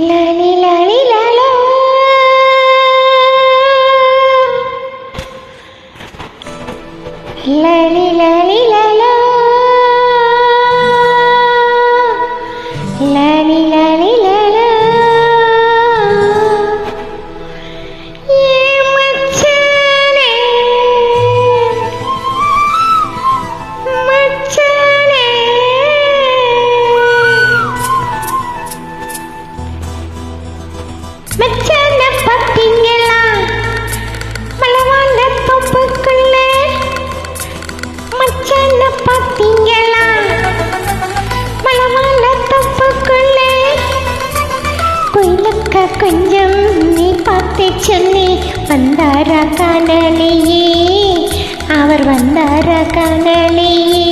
லாலி லாலி லாலோ லாலி லாலி லாலோ லாலி லாலி லாலோ ஏ மச்சானே மச்சானே மச்சான பாத்தீங்களா மலவான தோப்புக்குள்ள மச்சான பாத்தீங்களா மலவான தோப்புக்குள்ள குயிலுக்க கொஞ்சம் நீ பார்த்து சொன்னி வந்தாரா காணலையே அவர் வந்தாரா காணலையே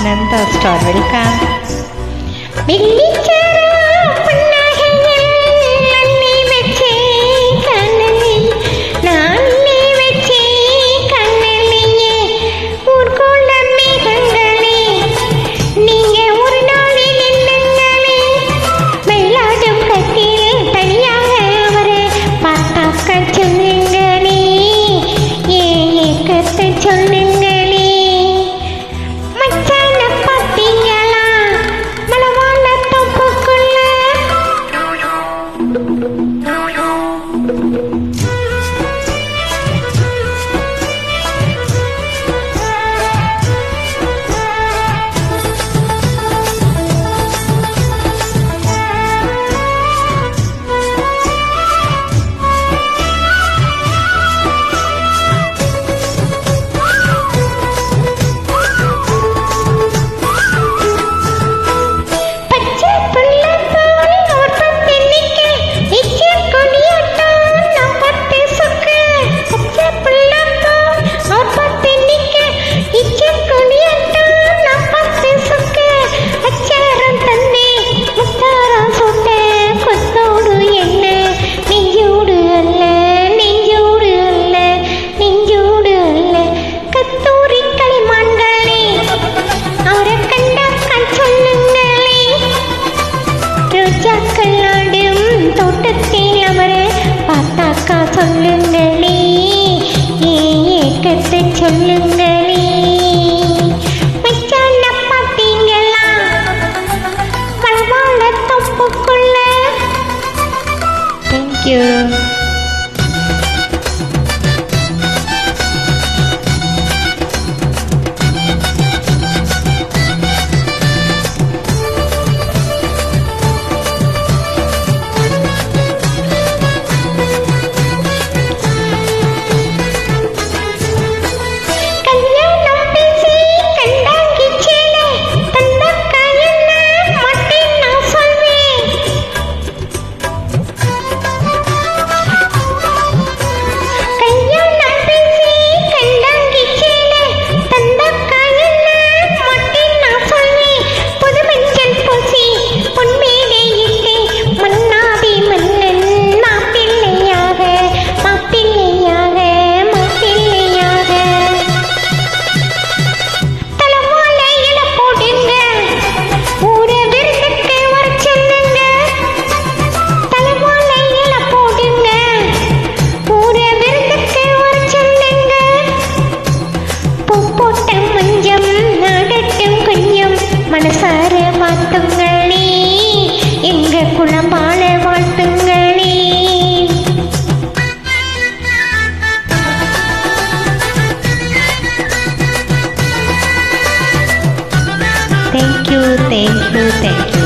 Nanda Star, welcome. சொல்லுங்களே ஏக்கத்தை சொல்லுங்களே மச்சான பாத்தீங்களா மலவான தோப்புக்குள்ள. தேங்க்யூ. மனசார வாழ்த்துங்களே எங்க குளம்பால வாழ்த்துங்களே. Thank you thank you thank you.